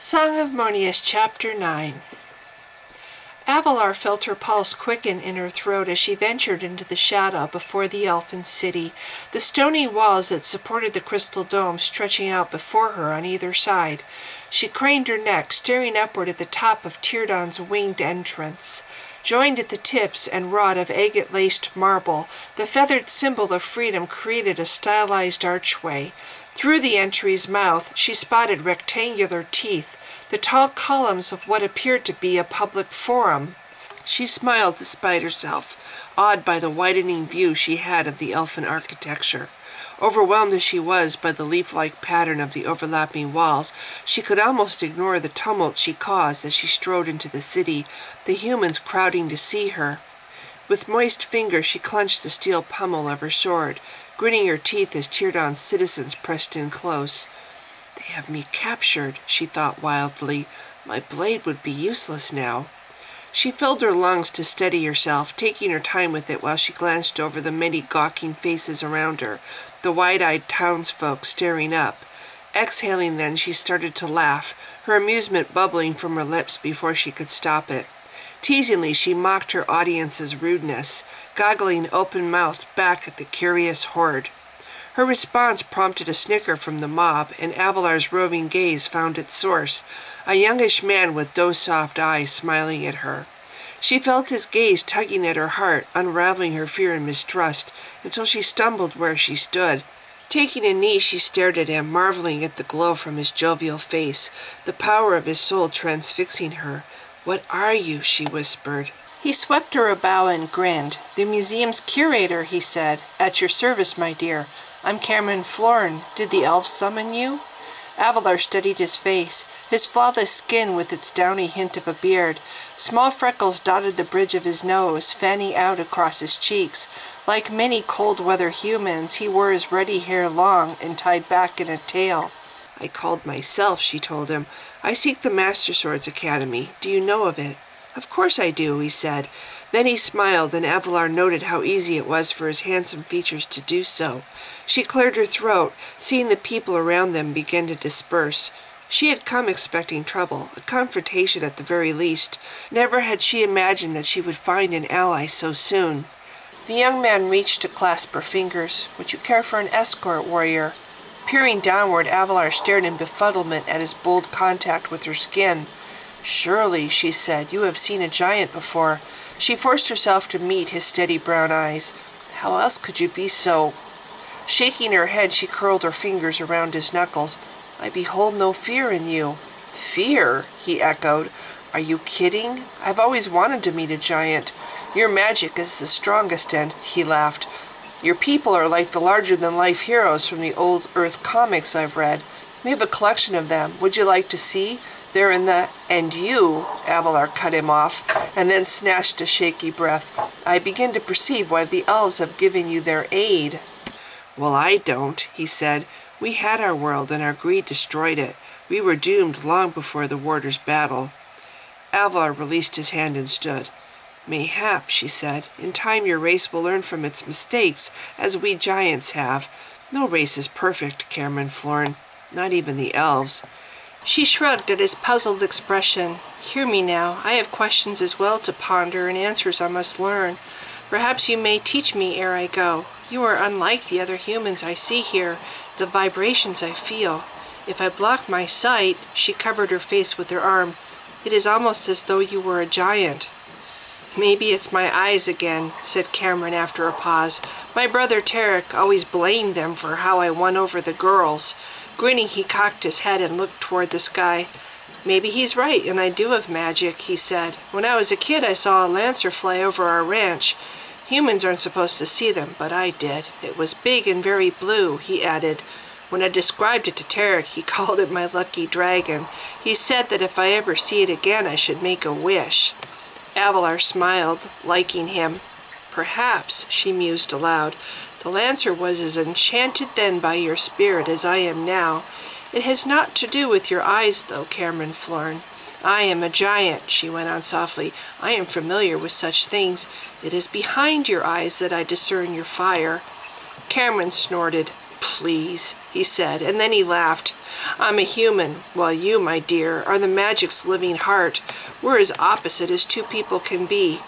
Song of Mornius, Chapter 9. Avalar felt her pulse quicken in her throat as she ventured into the shadow before the elfin city, the stony walls that supported the crystal dome stretching out before her on either side. She craned her neck, staring upward at the top of Tyrdawn's winged entrance. Joined at the tips and wrought of agate-laced marble, the feathered symbol of freedom created a stylized archway. Through the entry's mouth she spotted rectangular teeth, the tall columns of what appeared to be a public forum. She smiled despite herself, awed by the widening view she had of the elfin architecture. Overwhelmed as she was by the leaf-like pattern of the overlapping walls, she could almost ignore the tumult she caused as she strode into the city, the humans crowding to see her. With moist fingers she clenched the steel pommel of her sword, gritting her teeth as Tyrdawn's citizens pressed in close. "They have me captured," she thought wildly. "My blade would be useless now." She filled her lungs to steady herself, taking her time with it while she glanced over the many gawking faces around her, the wide-eyed townsfolk staring up. Exhaling then, she started to laugh, her amusement bubbling from her lips before she could stop it. Teasingly, she mocked her audience's rudeness, goggling open-mouthed back at the curious horde. Her response prompted a snicker from the mob, and Avalar's roving gaze found its source, a youngish man with doe-soft eyes smiling at her. She felt his gaze tugging at her heart, unraveling her fear and mistrust, until she stumbled where she stood. Taking a knee, she stared at him, marveling at the glow from his jovial face, the power of his soul transfixing her. "What are you?" she whispered. He swept her a bow and grinned. "The museum's curator," he said. "At your service, my dear. I'm Cameron Florin. Did the elves summon you?" Avalar studied his face, his flawless skin with its downy hint of a beard. Small freckles dotted the bridge of his nose, fanning out across his cheeks. Like many cold-weather humans, he wore his ruddy hair long and tied back in a tail. "I called myself," she told him. "I seek the Master Swords Academy. Do you know of it?" "Of course I do," he said. Then he smiled, and Avalar noted how easy it was for his handsome features to do so. She cleared her throat, seeing the people around them begin to disperse. She had come expecting trouble, a confrontation at the very least. Never had she imagined that she would find an ally so soon. The young man reached to clasp her fingers. "Would you care for an escort, warrior?" Peering downward, Avalar stared in befuddlement at his bold contact with her skin. "Surely," she said, "you have seen a giant before." She forced herself to meet his steady brown eyes. "How else could you be so—" Shaking her head, she curled her fingers around his knuckles. "I behold no fear in you." "Fear?" he echoed. "Are you kidding? I've always wanted to meet a giant. Your magic is the strongest, and—" he laughed. "Your people are like the larger-than-life heroes from the old Earth comics I've read. We have a collection of them. Would you like to see? They're in the—" "And you," Avalar cut him off, and then snatched a shaky breath. "I begin to perceive why the elves have given you their aid." "Well, I don't," he said. "We had our world, and our greed destroyed it. We were doomed long before the Warder's battle." Avalar released his hand and stood. "Mayhap," she said. "In time your race will learn from its mistakes, as we giants have. No race is perfect, Cameron Florin. Not even the elves." She shrugged at his puzzled expression. "Hear me now. I have questions as well to ponder and answers I must learn. Perhaps you may teach me ere I go. You are unlike the other humans I see here, the vibrations I feel. If I block my sight—" she covered her face with her arm. "It is almost as though you were a giant." "Maybe it's my eyes again," said Cameron after a pause. "My brother Tarek always blamed them for how I won over the girls." Grinning, he cocked his head and looked toward the sky. "Maybe he's right, and I do have magic," he said. "When I was a kid, I saw a lancer fly over our ranch. Humans aren't supposed to see them, but I did. It was big and very blue," he added. "When I described it to Tarek, he called it my lucky dragon. He said that if I ever see it again, I should make a wish." Avalar smiled, liking him. "Perhaps," she mused aloud, "the lancer was as enchanted then by your spirit as I am now. It has naught to do with your eyes, though, Cameron Florin. I am a giant," she went on softly. "I am familiar with such things. It is behind your eyes that I discern your fire." Cameron snorted. "Please." he said, and then he laughed. I'm a human, while you, my dear, are the magic's living heart. We're as opposite as two people can be.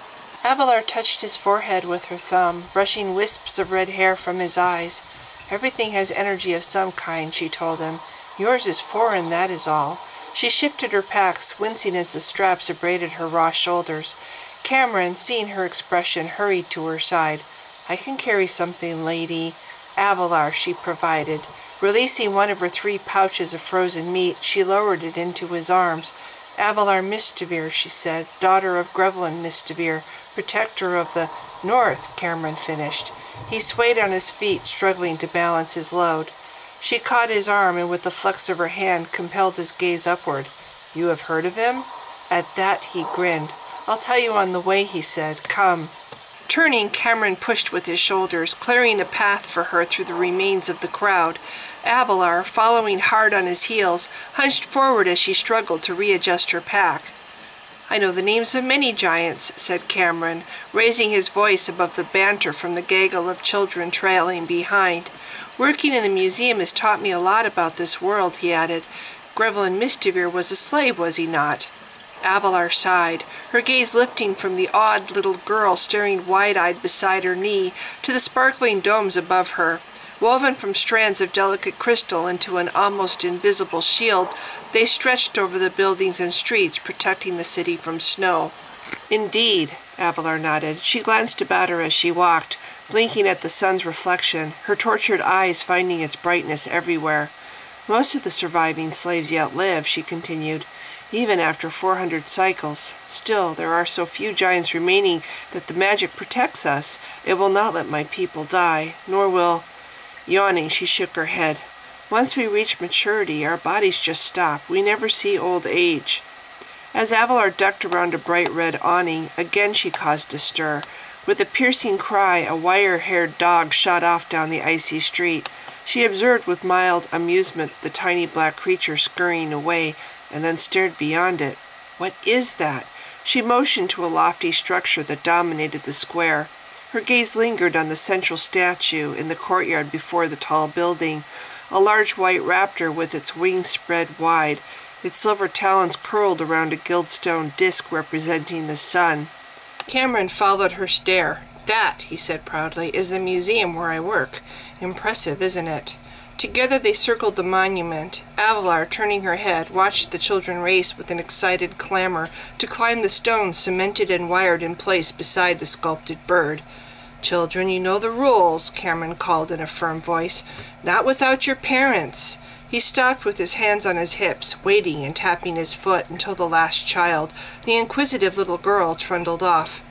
Avalar touched his forehead with her thumb, brushing wisps of red hair from his eyes. Everything has energy of some kind, she told him. Yours is foreign, that is all. She shifted her packs, wincing as the straps abraded her raw shoulders. Cameron, seeing her expression, hurried to her side. I can carry something, lady. Avalar, she provided. Releasing one of her 3 pouches of frozen meat, she lowered it into his arms. Avalar Mistivir, she said, daughter of Grevlin Mistivir, protector of the North, Cameron finished. He swayed on his feet, struggling to balance his load. She caught his arm and with the flex of her hand compelled his gaze upward. You have heard of him? At that he grinned. I'll tell you on the way, he said. Come. Turning, Cameron pushed with his shoulders, clearing a path for her through the remains of the crowd. Avalar, following hard on his heels, hunched forward as she struggled to readjust her pack. I know the names of many giants, said Cameron, raising his voice above the banter from the gaggle of children trailing behind. Working in the museum has taught me a lot about this world, he added. Grevlin Mistivir was a slave, was he not? Avalar sighed, her gaze lifting from the odd little girl staring wide-eyed beside her knee to the sparkling domes above her. Woven from strands of delicate crystal into an almost invisible shield, they stretched over the buildings and streets, protecting the city from snow. Indeed, Avalar nodded. She glanced about her as she walked, blinking at the sun's reflection, her tortured eyes finding its brightness everywhere. Most of the surviving slaves yet live, she continued, even after 400 cycles. Still, there are so few giants remaining that the magic protects us. It will not let my people die, nor will... Yawning, she shook her head. Once we reach maturity, our bodies just stop. We never see old age. As Avalar ducked around a bright red awning, again she caused a stir. With a piercing cry, a wire-haired dog shot off down the icy street. She observed with mild amusement the tiny black creature scurrying away, and then stared beyond it. What is that? She motioned to a lofty structure that dominated the square. Her gaze lingered on the central statue in the courtyard before the tall building, a large white raptor with its wings spread wide, its silver talons curled around a gildstone disc representing the sun. Cameron followed her stare. That, he said proudly, is the museum where I work. Impressive, isn't it? Together they circled the monument. Avalar, turning her head, watched the children race with an excited clamor to climb the stones cemented and wired in place beside the sculpted bird. Children, you know the rules, Cameron called in a firm voice. Not without your parents. He stopped with his hands on his hips, waiting and tapping his foot until the last child, the inquisitive little girl, trundled off.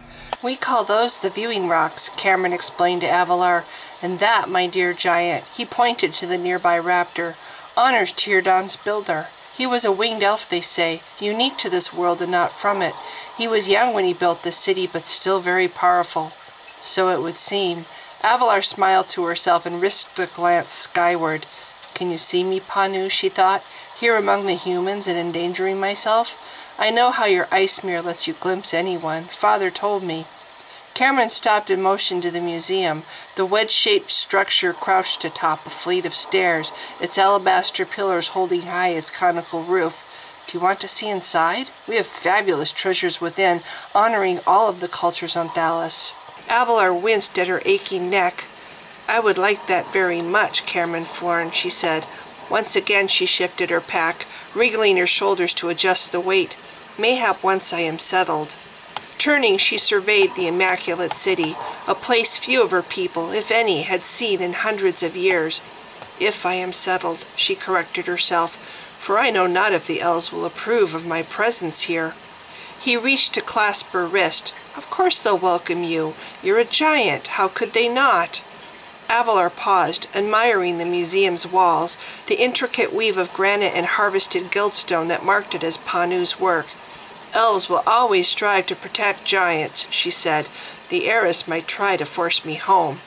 We call those the viewing rocks, Cameron explained to Avalar. And that, my dear giant, he pointed to the nearby raptor, honors Teardon's builder. He was a winged elf, they say, unique to this world and not from it. He was young when he built this city, but still very powerful. So it would seem. Avalar smiled to herself and risked a glance skyward. Can you see me, Panu, she thought, here among the humans and endangering myself? I know how your ice mirror lets you glimpse anyone. Father told me. Cameron stopped and motioned to the museum. The wedge-shaped structure crouched atop a fleet of stairs, its alabaster pillars holding high its conical roof. Do you want to see inside? We have fabulous treasures within, honoring all of the cultures on Thalos. Avalar winced at her aching neck. I would like that very much, Cameron Florin, she said. Once again she shifted her pack, wriggling her shoulders to adjust the weight. Mayhap once I am settled. Turning, she surveyed the immaculate city, a place few of her people, if any, had seen in hundreds of years. If I am settled, she corrected herself, for I know not if the elves will approve of my presence here. He reached to clasp her wrist. Of course they'll welcome you. You're a giant. How could they not? Avalar paused, admiring the museum's walls, the intricate weave of granite and harvested gildstone that marked it as Panu's work. Elves will always strive to protect giants, she said. The heiress might try to force me home.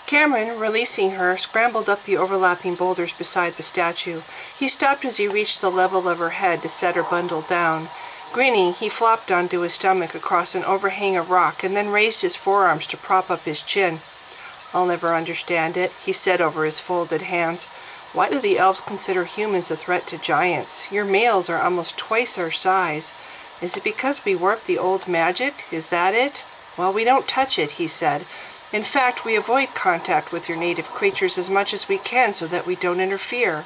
Cameron, releasing her, scrambled up the overlapping boulders beside the statue. He stopped as he reached the level of her head to set her bundle down. Grinning, he flopped onto his stomach across an overhang of rock and then raised his forearms to prop up his chin. I'll never understand it, he said over his folded hands. Why do the elves consider humans a threat to giants? Your males are almost twice our size. Is it because we warped the old magic? Is that it? Well, we don't touch it, he said. In fact, we avoid contact with your native creatures as much as we can so that we don't interfere.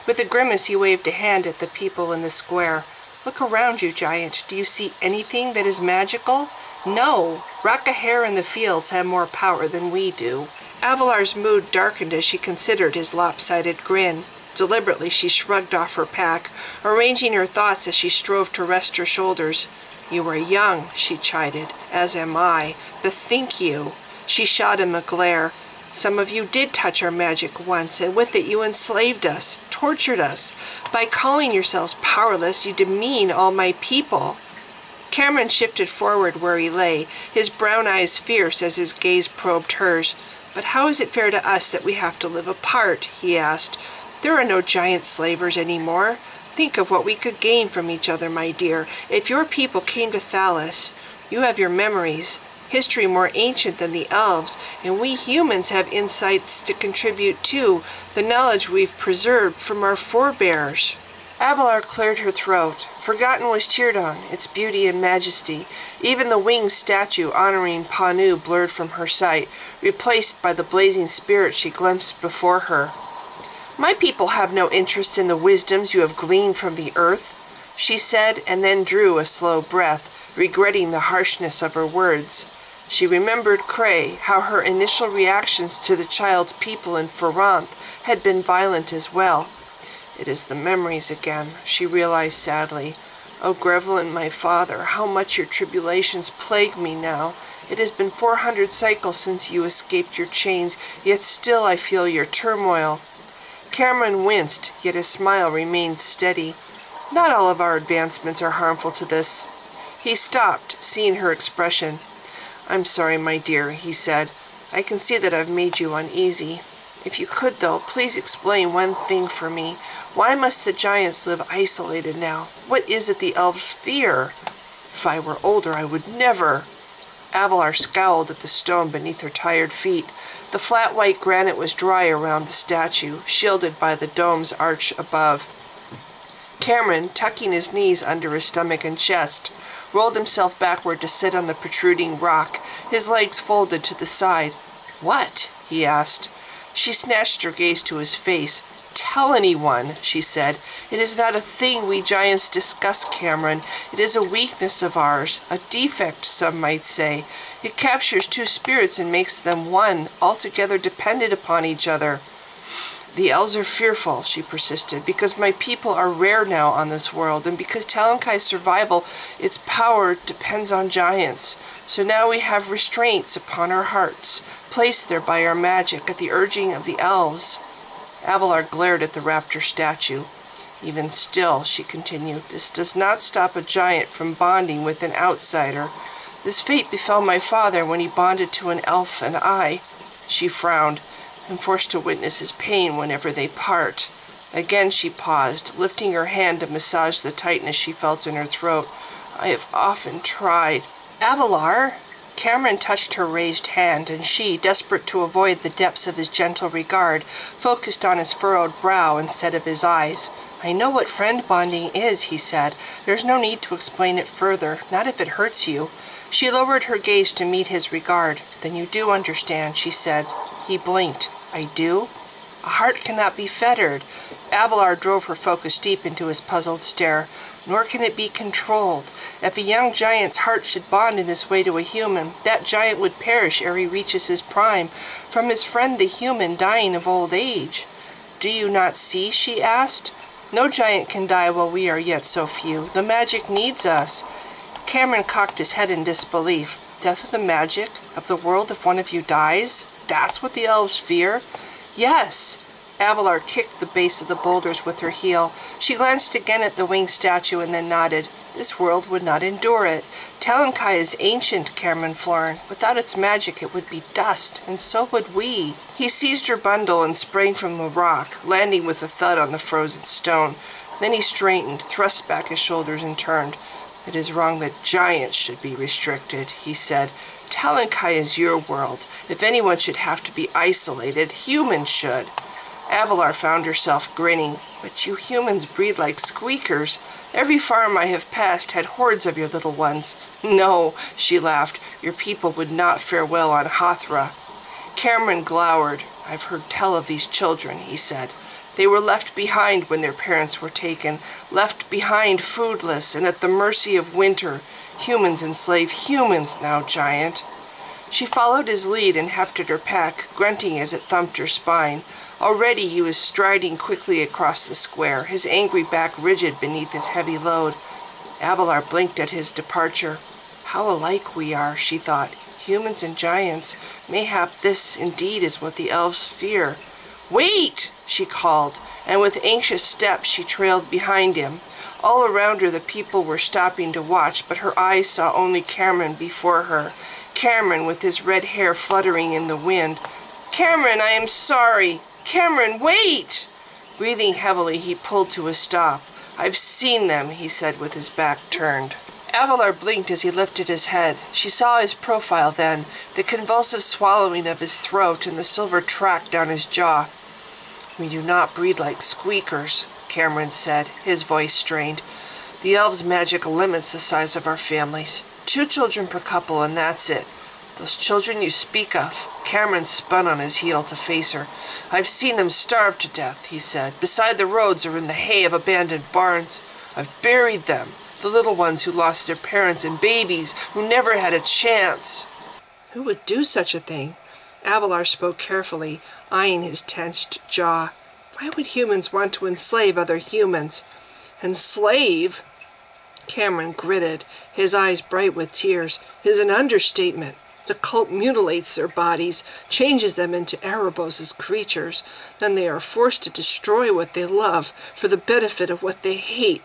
With a grimace, he waved a hand at the people in the square. Look around you, giant. Do you see anything that is magical? No. Rakahare in the fields have more power than we do. Avalar's mood darkened as she considered his lopsided grin. Deliberately, she shrugged off her pack, arranging her thoughts as she strove to rest her shoulders. You are young, she chided, as am I. Bethink you. She shot him a glare. Some of you did touch our magic once, and with it you enslaved us, tortured us. By calling yourselves powerless, you demean all my people. Cameron shifted forward where he lay, his brown eyes fierce as his gaze probed hers. But how is it fair to us that we have to live apart? He asked. There are no giant slavers anymore. Think of what we could gain from each other, my dear. If your people came to Thalos, you have your memories, history more ancient than the elves, and we humans have insights to contribute to the knowledge we've preserved from our forebears. Avalar cleared her throat. Forgotten was cheered on, its beauty and majesty. Even the winged statue honoring Panu blurred from her sight, replaced by the blazing spirit she glimpsed before her. My people have no interest in the wisdoms you have gleaned from the earth, she said, and then drew a slow breath, regretting the harshness of her words. She remembered Cray, how her initial reactions to the child's people in Faranth had been violent as well. It is the memories again, she realized sadly. Oh, Grevlin, my father, how much your tribulations plague me now. It has been 400 cycles since you escaped your chains, yet still I feel your turmoil. Cameron winced, yet his smile remained steady. Not all of our advancements are harmful to this. He stopped, seeing her expression. I'm sorry, my dear, he said. I can see that I've made you uneasy. If you could, though, please explain one thing for me. Why must the giants live isolated now? What is it the elves fear? If I were older, I would never. Avalar scowled at the stone beneath her tired feet. The flat white granite was dry around the statue, shielded by the dome's arch above. Cameron, tucking his knees under his stomach and chest, rolled himself backward to sit on the protruding rock, his legs folded to the side. What? He asked. She snatched her gaze to his face. Tell anyone, she said. It is not a thing we giants discuss, Cameron. It is a weakness of ours, a defect, some might say. It captures two spirits and makes them one, altogether dependent upon each other. The elves are fearful, she persisted, because my people are rare now on this world, and because Talankai's survival, its power, depends on giants. So now we have restraints upon our hearts, placed there by our magic at the urging of the elves. Avalar glared at the raptor statue. Even still, she continued, this does not stop a giant from bonding with an outsider. This fate befell my father when he bonded to an elf, and I, she frowned, am forced to witness his pain whenever they part. Again she paused, lifting her hand to massage the tightness she felt in her throat. I have often tried. Avalar? Cameron touched her raised hand, and she, desperate to avoid the depths of his gentle regard, focused on his furrowed brow instead of his eyes. I know what friend bonding is, he said. There's no need to explain it further, not if it hurts you. She lowered her gaze to meet his regard. Then you do understand, she said. He blinked. I do? A heart cannot be fettered. Avalar drove her focus deep into his puzzled stare. Nor can it be controlled. If a young giant's heart should bond in this way to a human, that giant would perish ere he reaches his prime, from his friend the human dying of old age. Do you not see? She asked. No giant can die while we are yet so few. The magic needs us. Cameron cocked his head in disbelief. Death of the magic? Of the world if one of you dies? That's what the elves fear? Yes. Avalar kicked the base of the boulders with her heel. She glanced again at the winged statue and then nodded. This world would not endure it. Talankai is ancient, Cameron Florin. Without its magic it would be dust, and so would we. He seized her bundle and sprang from the rock, landing with a thud on the frozen stone. Then he straightened, thrust back his shoulders, and turned. It is wrong that giants should be restricted, he said. Talankai is your world. If anyone should have to be isolated, humans should. Avalar found herself grinning. But you humans breed like squeakers. Every farm I have passed had hordes of your little ones. No, she laughed, your people would not fare well on Hathra. Cameron glowered. I've heard tell of these children, he said. They were left behind when their parents were taken, left behind foodless and at the mercy of winter. Humans enslave humans now, giant. She followed his lead and hefted her pack, grunting as it thumped her spine. Already he was striding quickly across the square, his angry back rigid beneath his heavy load. Avalar blinked at his departure. How alike we are, she thought, humans and giants. Mayhap this indeed is what the elves fear. Wait, she called, and with anxious steps she trailed behind him. All around her the people were stopping to watch, but her eyes saw only Cameron before her. Cameron with his red hair fluttering in the wind. Cameron, I am sorry. Cameron, wait! Breathing heavily, he pulled to a stop. I've seen them, he said with his back turned. Avalar blinked as he lifted his head. She saw his profile then, the convulsive swallowing of his throat and the silver track down his jaw. We do not breed like squeakers, Cameron said, his voice strained. The elves' magic limits the size of our families. 2 children per couple, and that's it. Those children you speak of. Cameron spun on his heel to face her. I've seen them starve to death, he said, beside the roads or in the hay of abandoned barns. I've buried them, the little ones who lost their parents and babies who never had a chance. Who would do such a thing? Avalar spoke carefully, eyeing his tensed jaw. Why would humans want to enslave other humans? Enslave? Cameron gritted, his eyes bright with tears. Is an understatement. The cult mutilates their bodies, changes them into Erebos' creatures. Then they are forced to destroy what they love for the benefit of what they hate.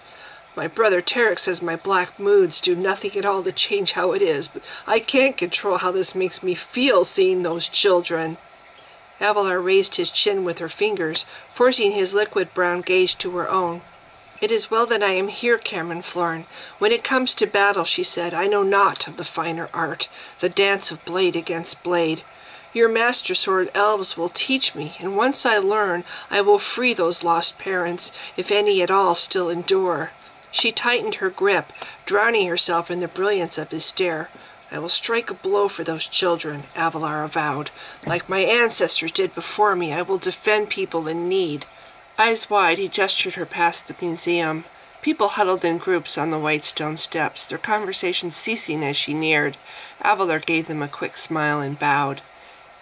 My brother Tarek says my black moods do nothing at all to change how it is, but I can't control how this makes me feel seeing those children. Avalar raised his chin with her fingers, forcing his liquid brown gaze to her own. It is well that I am here, Cameron Florin. When it comes to battle, she said, I know not of the finer art, the dance of blade against blade. Your master sword elves will teach me, and once I learn, I will free those lost parents, if any at all still endure. She tightened her grip, drowning herself in the brilliance of his stare. I will strike a blow for those children, Avalar avowed. Like my ancestors did before me, I will defend people in need. Eyes wide, he gestured her past the museum. People huddled in groups on the white stone steps, their conversation ceasing as she neared. Avalar gave them a quick smile and bowed.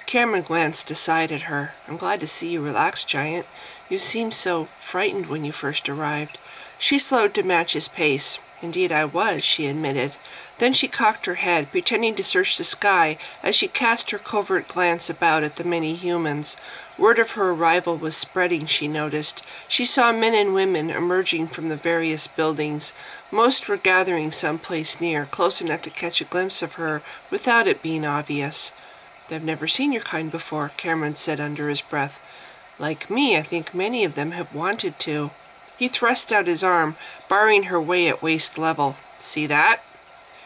Cameron glanced aside at her. I'm glad to see you relax, Giant. You seemed so frightened when you first arrived. She slowed to match his pace. Indeed I was, she admitted. Then she cocked her head, pretending to search the sky as she cast her covert glance about at the many humans. Word of her arrival was spreading, she noticed. She saw men and women emerging from the various buildings. Most were gathering someplace near, close enough to catch a glimpse of her without it being obvious. I've never seen your kind before, Cameron said under his breath. Like me, I think many of them have wanted to. He thrust out his arm, barring her way at waist level. See that?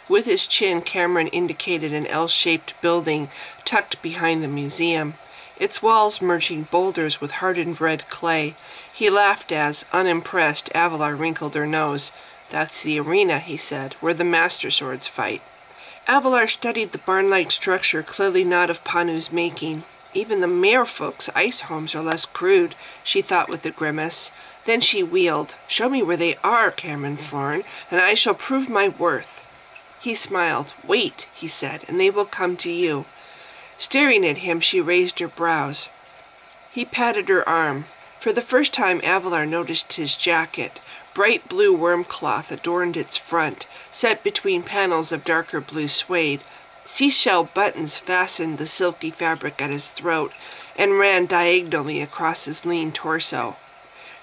With his chin, Cameron indicated an L-shaped building tucked behind the museum, its walls merging boulders with hardened red clay. He laughed as, unimpressed, Avalar wrinkled her nose. That's the arena, he said, where the Master Swords fight. Avalar studied the barn-like structure, clearly not of Panu's making. Even the merfolk's ice homes are less crude, she thought with a grimace. Then she wheeled. Show me where they are, Cameron Florin, and I shall prove my worth. He smiled. Wait, he said, and they will come to you. Staring at him, she raised her brows. He patted her arm. For the first time, Avalar noticed his jacket. Bright blue worm cloth adorned its front, set between panels of darker blue suede. Seashell buttons fastened the silky fabric at his throat and ran diagonally across his lean torso.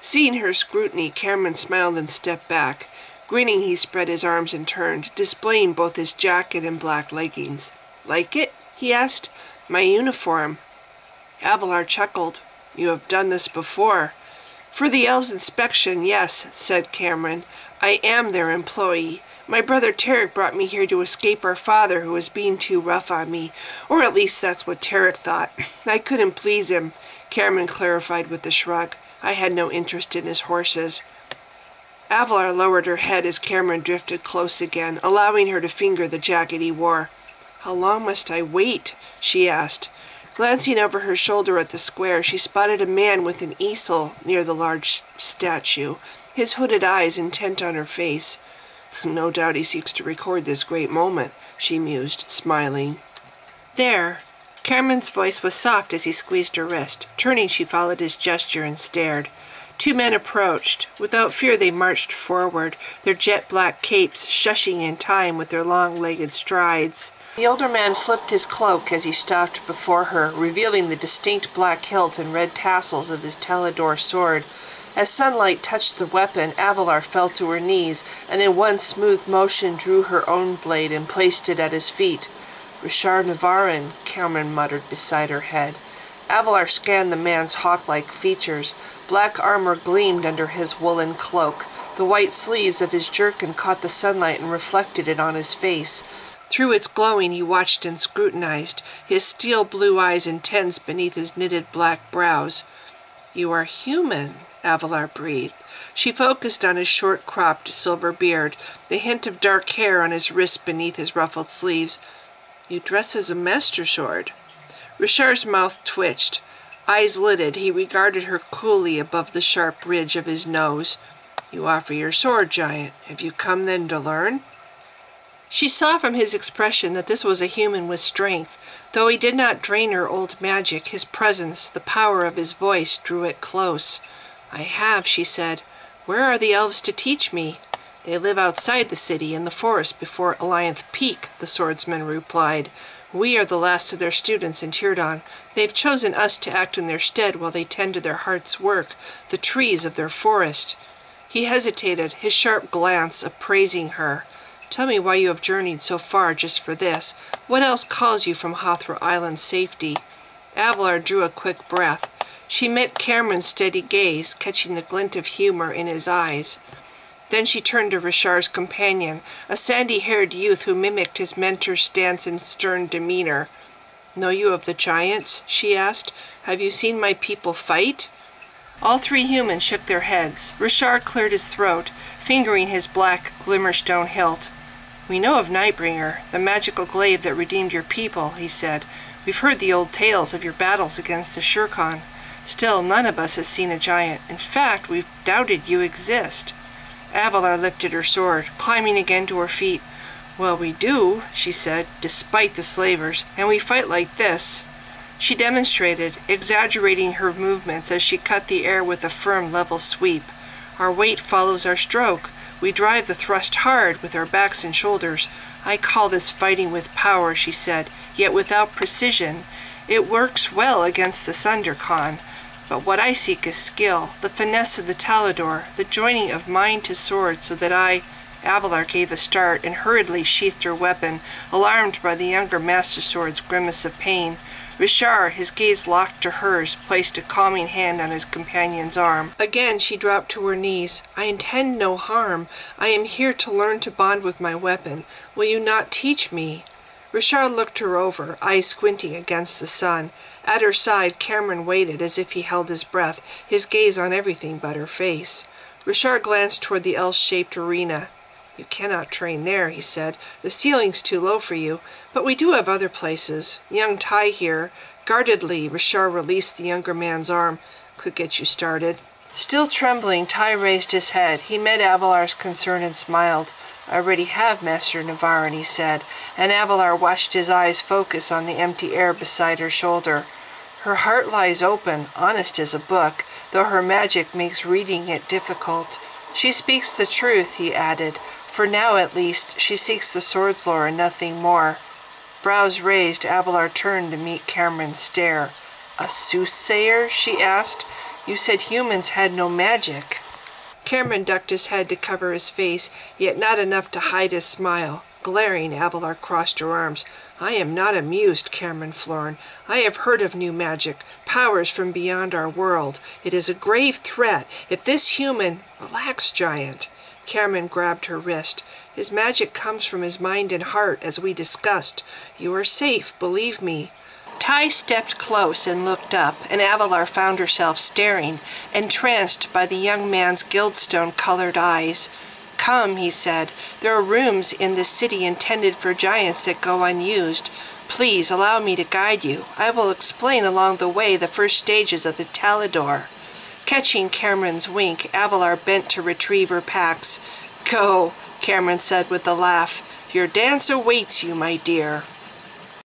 Seeing her scrutiny, Cameron smiled and stepped back. Grinning, he spread his arms and turned, displaying both his jacket and black leggings. Like it? He asked. My uniform. Avalar chuckled. You have done this before. For the elves' inspection, yes, said Cameron. I am their employee. My brother Tarek brought me here to escape our father, who was being too rough on me. Or at least that's what Tarek thought. I couldn't please him. Cameron clarified with a shrug. I had no interest in his horses. Avalar lowered her head as Cameron drifted close again, allowing her to finger the jacket he wore. How long must I wait? She asked. Glancing over her shoulder at the square, she spotted a man with an easel near the large statue, his hooded eyes intent on her face. No doubt he seeks to record this great moment, she mused, smiling. There. Cameron's voice was soft as he squeezed her wrist. Turning, she followed his gesture and stared. 2 men approached. Without fear they marched forward, their jet-black capes shushing in time with their long-legged strides. The older man flipped his cloak as he stopped before her, revealing the distinct black hilt and red tassels of his Talador sword. As sunlight touched the weapon, Avalar fell to her knees, and in one smooth motion drew her own blade and placed it at his feet. Rishar Navarin, Cameron muttered beside her head. Avalar scanned the man's hawk-like features. Black armor gleamed under his woolen cloak. The white sleeves of his jerkin caught the sunlight and reflected it on his face. Through its glowing he watched and scrutinized, his steel blue eyes intense beneath his knitted black brows. You are human, Avalar breathed. She focused on his short-cropped silver beard, the hint of dark hair on his wrist beneath his ruffled sleeves. You dress as a master sword. Rishar's mouth twitched. Eyes lidded, he regarded her coolly above the sharp ridge of his nose. You offer your sword, giant. Have you come then to learn? She saw from his expression that this was a human with strength. Though he did not drain her old magic, his presence, the power of his voice, drew it close. I have, she said. Where are the elves to teach me? They live outside the city, in the forest before Alliance Peak, the swordsman replied. We are the last of their students in Tirdan. They've chosen us to act in their stead while they tend to their heart's work, the trees of their forest. He hesitated, his sharp glance appraising her. Tell me why you have journeyed so far just for this. What else calls you from Hathra Island's safety? Avalar drew a quick breath. She met Cameron's steady gaze, catching the glint of humor in his eyes. Then she turned to Rishar's companion, a sandy-haired youth who mimicked his mentor's stance and stern demeanor. Know you of the giants? She asked. Have you seen my people fight? All 3 humans shook their heads. Rishar cleared his throat, fingering his black glimmerstone hilt. We know of Nightbringer, the magical glaive that redeemed your people, he said. We've heard the old tales of your battles against the Shurkan. Still, none of us has seen a giant. In fact, we've doubted you exist. Avalar lifted her sword, climbing again to her feet. Well, we do, she said, despite the slavers, and we fight like this. She demonstrated, exaggerating her movements as she cut the air with a firm, level sweep. Our weight follows our stroke. We drive the thrust hard with our backs and shoulders. I call this fighting with power, she said, yet without precision. It works well against the Sunderkhan. But what I seek is skill, the finesse of the Talador, the joining of mind to sword so that Avalar gave a start and hurriedly sheathed her weapon, alarmed by the younger Master Sword's grimace of pain. Rishar, his gaze locked to hers, placed a calming hand on his companion's arm. Again she dropped to her knees. I intend no harm. I am here to learn to bond with my weapon. Will you not teach me? Rishar looked her over, eyes squinting against the sun. At her side, Cameron waited as if he held his breath, his gaze on everything but her face. Rishar glanced toward the L-shaped arena. You cannot train there, he said. The ceiling's too low for you, but we do have other places. Young Tai here. Guardedly, Rishar released the younger man's arm. Could get you started. Still trembling, Tai raised his head. He met Avalar's concern and smiled. I already have, Master Navarin, he said, and Avalar watched his eyes focus on the empty air beside her shoulder. Her heart lies open, honest as a book, though her magic makes reading it difficult. She speaks the truth, he added. For now, at least, she seeks the sword's lore and nothing more. Brows raised, Avalar turned to meet Cameron's stare. A soothsayer? She asked. You said humans had no magic. Cameron ducked his head to cover his face, yet not enough to hide his smile. Glaring, Avalar crossed her arms. I am not amused, Cameron Florin. I have heard of new magic, powers from beyond our world. It is a grave threat. If this human— Relax, giant. Cameron grabbed her wrist. His magic comes from his mind and heart, as we discussed. You are safe, believe me. Ty stepped close and looked up, and Avalar found herself staring, entranced by the young man's gildstone-colored eyes. "Come," he said. "There are rooms in this city intended for giants that go unused. Please allow me to guide you. I will explain along the way the first stages of the Talador." Catching Cameron's wink, Avalar bent to retrieve her packs. "Go," Cameron said with a laugh. "Your dance awaits you, my dear."